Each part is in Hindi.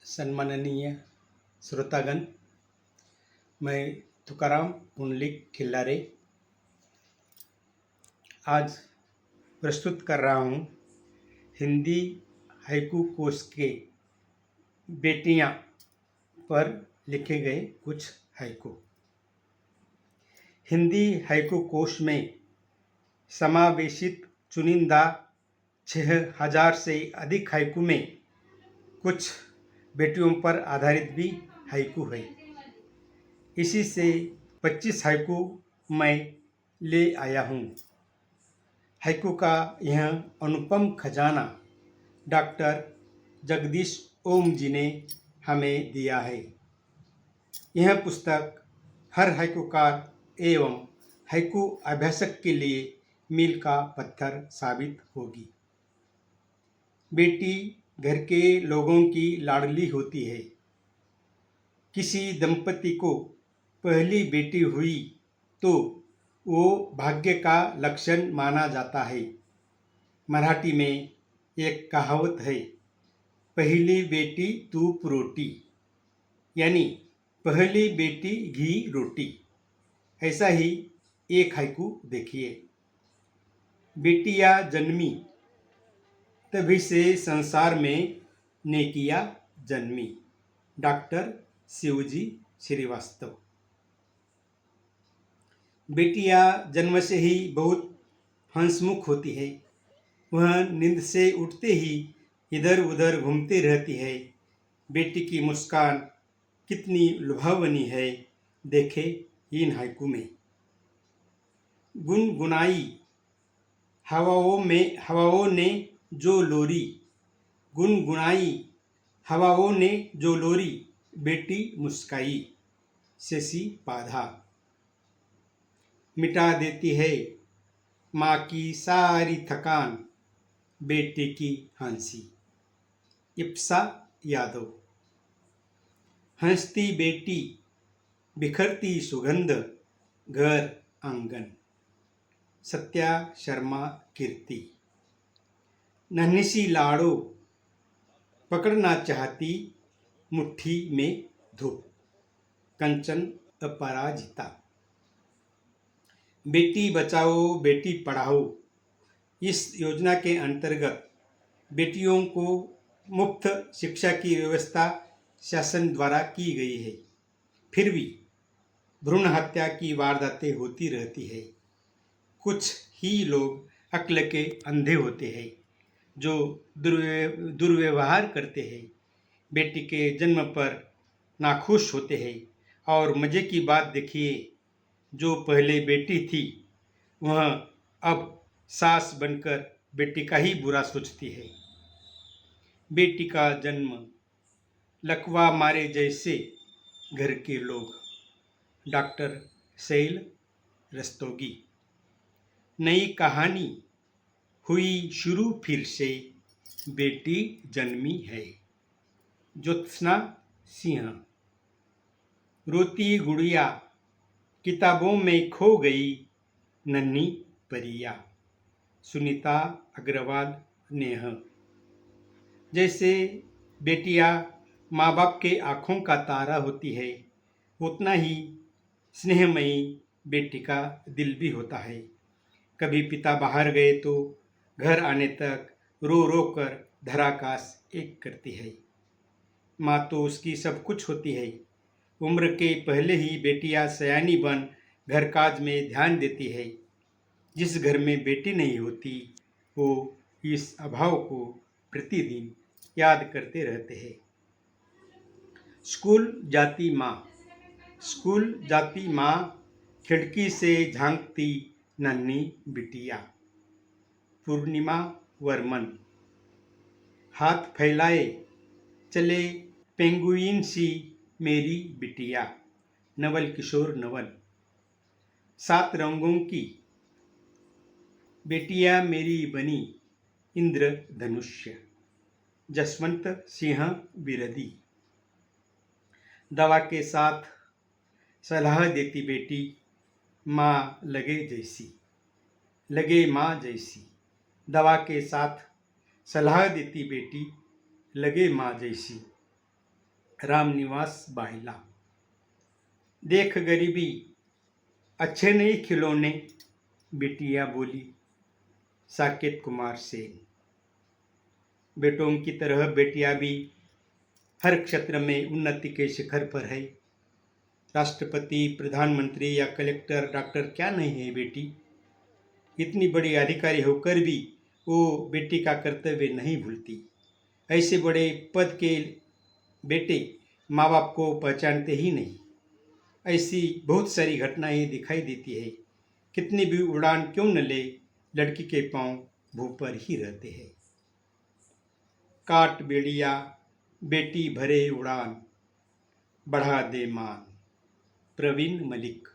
सन्माननीय श्रोतागण, मैं तुकाराम पुंडलिक खिल्लारे आज प्रस्तुत कर रहा हूँ हिंदी हाइकू कोश के बेटियाँ पर लिखे गए कुछ हाइकू। हिंदी हाइकू कोश में समावेशित चुनिंदा 6000 से अधिक हाइकू में कुछ बेटियों पर आधारित भी हाइकू है। इसी से 25 हाइकू मैं ले आया हूँ। हाइकू का यह अनुपम खजाना डॉक्टर जगदीश ओम जी ने हमें दिया है। यह पुस्तक हर हाइकूकार एवं हाइकू अभ्यासक के लिए मील का पत्थर साबित होगी। बेटी घर के लोगों की लाडली होती है। किसी दंपति को पहली बेटी हुई तो वो भाग्य का लक्षण माना जाता है। मराठी में एक कहावत है, पहली बेटी तूप रोटी, यानी पहली बेटी घी रोटी। ऐसा ही एक हाइकू देखिए। बेटियां जन्मी तभी से संसार में नेकिया जन्मी। डॉक्टर शिवजी श्रीवास्तव। बेटियां जन्म से ही बहुत हंसमुख होती है। वह नींद से उठते ही इधर उधर घूमती रहती है। बेटी की मुस्कान कितनी लुभावनी है, देखे इन हाइकू में। गुनगुनाई हवाओं ने जो लोरी, गुनगुनाई हवाओं ने जो लोरी, बेटी मुस्काई। शशि पाधा। मिटा देती है माँ की सारी थकान, बेटे की हंसी। इप्सा यादव। हंसती बेटी बिखरती सुगंध, घर आंगन। सत्या शर्मा कीर्ति। नन्ही सी लाड़ो पकड़ना चाहती, मुट्ठी में धूप। कंचन अपराजिता। बेटी बचाओ बेटी पढ़ाओ, इस योजना के अंतर्गत बेटियों को मुफ्त शिक्षा की व्यवस्था शासन द्वारा की गई है। फिर भी भ्रूण हत्या की वारदातें होती रहती है। कुछ ही लोग अक्ल के अंधे होते हैं जो दुर्व्यवहार करते हैं। बेटी के जन्म पर नाखुश होते हैं। और मज़े की बात देखिए, जो पहले बेटी थी वह अब सास बनकर बेटी का ही बुरा सोचती है। बेटी का जन्म लकवा मारे जैसे घर के लोग। डॉक्टर शैल रस्तोगी। नई कहानी हुई शुरू फिर से, बेटी जन्मी है। ज्योत्सना सिंह। रोती गुड़िया किताबों में खो गई, नन्ही परिया। सुनीता अग्रवाल नेह। जैसे बेटियां माँ बाप के आँखों का तारा होती है, उतना ही स्नेहमयी बेटी का दिल भी होता है। कभी पिता बाहर गए तो घर आने तक रो रो कर धराकाश एक करती है। माँ तो उसकी सब कुछ होती है। उम्र के पहले ही बेटियां सयानी बन घर काज में ध्यान देती है। जिस घर में बेटी नहीं होती वो इस अभाव को प्रतिदिन याद करते रहते हैं। स्कूल जाती माँ। स्कूल जाती माँ, खिड़की से झांकती नन्ही बिटिया। पूर्णिमा वर्मन। हाथ फैलाए चले पेंगुइन सी मेरी बिटिया। नवल किशोर नवल। 7 रंगों की बेटियां मेरी बनी, इंद्रधनुष्य। जसवंत सिंह बिरदी। दवा के साथ सलाह देती बेटी, माँ लगे जैसी, लगे माँ जैसी। दवा के साथ सलाह देती बेटी, लगे माँ जैसी। रामनिवास बाहिला। देख गरीबी अच्छे नहीं खिलौने, बिटिया बोली। साकेत कुमार सेन। बेटों की तरह बेटियां भी हर क्षेत्र में उन्नति के शिखर पर है। राष्ट्रपति, प्रधानमंत्री या कलेक्टर, डॉक्टर क्या नहीं है बेटी। इतनी बड़ी अधिकारी होकर भी वो बेटी का कर्तव्य नहीं भूलती। ऐसे बड़े पद के बेटे माँ बाप को पहचानते ही नहीं। ऐसी बहुत सारी घटनाएं दिखाई देती है। कितनी भी उड़ान क्यों न ले, लड़की के पांव भू पर ही रहते हैं। काट बेड़िया बेटी भरे उड़ान, बढ़ा दे मान। प्रवीण मलिक।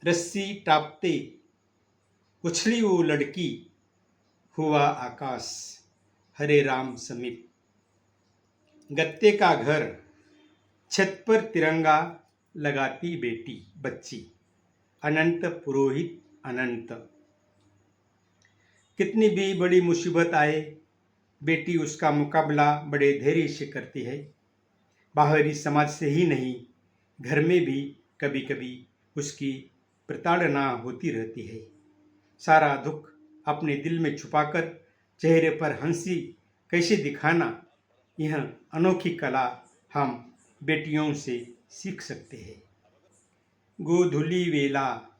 रस्सी टापते उछली वो लड़की, हुआ आकाश हरे राम समीप। गत्ते का घर, छत पर तिरंगा लगाती बेटी बच्ची, अनंत पुरोहित अनंत। कितनी भी बड़ी मुसीबत आए, बेटी उसका मुकाबला बड़े धैर्य से करती है। बाहरी समाज से ही नहीं, घर में भी कभी कभी उसकी प्रताड़ना होती रहती है। सारा दुख अपने दिल में छुपाकर चेहरे पर हंसी कैसे दिखाना, यह अनोखी कला हम बेटियों से सीख सकते हैं। गोधुली वेला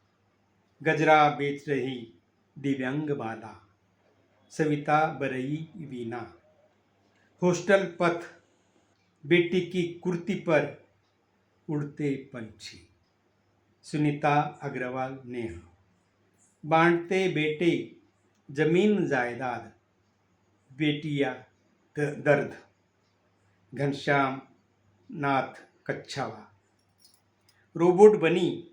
गजरा बेच रही दिव्यांग बाला, सविता बरई वीना। हॉस्टल पथ, बेटी की कुर्ती पर उड़ते पंछी, सुनीता अग्रवाल नेहा। बांटते बेटे जमीन जायदाद, बेटिया दर्द, घनश्याम नाथ कच्छावा। रोबोट बनी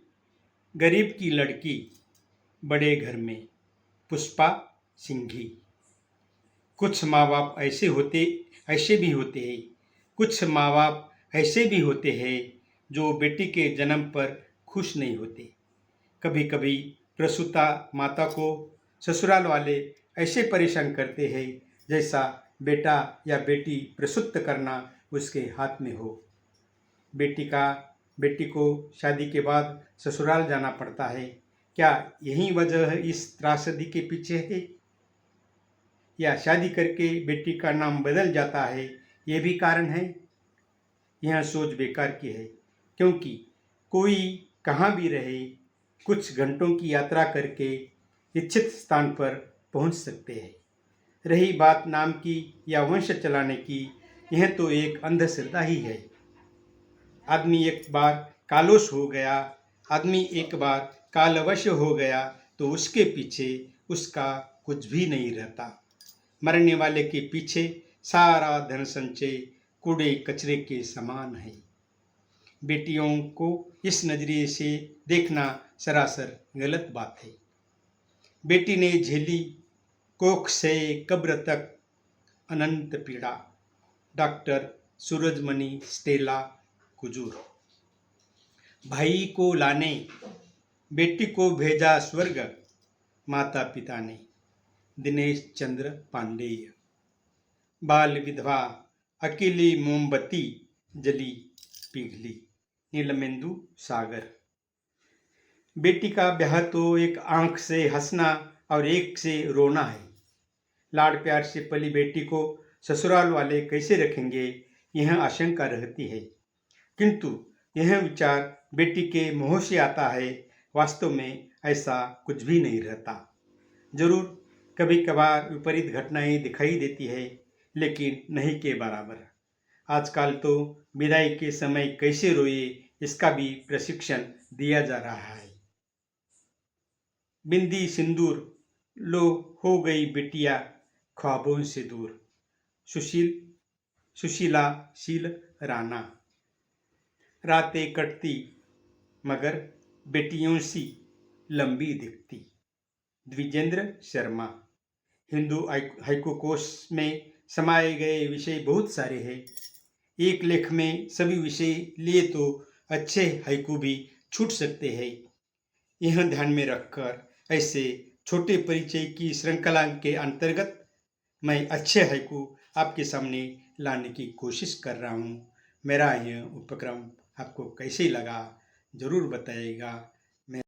गरीब की लड़की बड़े घर में, पुष्पा सिंघी। कुछ माँ बाप ऐसे भी होते हैं, कुछ माँ बाप ऐसे भी होते हैं जो बेटी के जन्म पर खुश नहीं होते। कभी कभी प्रसूता माता को ससुराल वाले ऐसे परेशान करते हैं जैसा बेटा या बेटी प्रसूत करना उसके हाथ में हो। बेटी को शादी के बाद ससुराल जाना पड़ता है। क्या यही वजह इस त्रासदी के पीछे है? या शादी करके बेटी का नाम बदल जाता है, ये भी कारण है? यह सोच बेकार की है, क्योंकि कोई कहाँ भी रहे, कुछ घंटों की यात्रा करके इच्छित स्थान पर पहुंच सकते हैं। रही बात नाम की या वंश चलाने की, यह तो एक अंधश्रद्धा ही है। आदमी एक बार कालवश हो गया तो उसके पीछे उसका कुछ भी नहीं रहता। मरने वाले के पीछे सारा धन संचय कूड़े कचरे के समान है। बेटियों को इस नजरिए से देखना सरासर गलत बात है। बेटी ने झेली कोख से कब्र तक अनंत पीड़ा। Doctor Surajmani Stella Kujur. भाई को लाने बेटी को भेजा स्वर्ग, माता पिता ने। दिनेश चंद्र पांडेय। बाल विधवा अकेली मोमबत्ती जली पिघली, नीलमेंदु सागर। बेटी का ब्याह तो एक आंख से हंसना और एक से रोना है। लाड़ प्यार से पली बेटी को ससुराल वाले कैसे रखेंगे, यह आशंका रहती है। किंतु यह विचार बेटी के मुंह से आता है, वास्तव में ऐसा कुछ भी नहीं रहता। जरूर कभी कभार विपरीत घटनाएं दिखाई देती है, लेकिन नहीं के बराबर। आजकल तो विदाई के समय कैसे रोए, इसका भी प्रशिक्षण दिया जा रहा है। बिंदी सिंदूर लो हो गई बिटिया ख्वाबों से दूर, सुशीला शील राणा। रातें कटती मगर बेटियों सी लंबी दिखती, द्विजेंद्र शर्मा। हिंदू हाइकू कोश में समाये गए विषय बहुत सारे हैं। एक लेख में सभी विषय लिए तो अच्छे हाइकू भी छूट सकते हैं। यह ध्यान में रखकर ऐसे छोटे परिचय की श्रृंखला के अंतर्गत मैं अच्छे हाइकू आपके सामने लाने की कोशिश कर रहा हूँ। मेरा यह उपक्रम आपको कैसे लगा ज़रूर बताइएगा।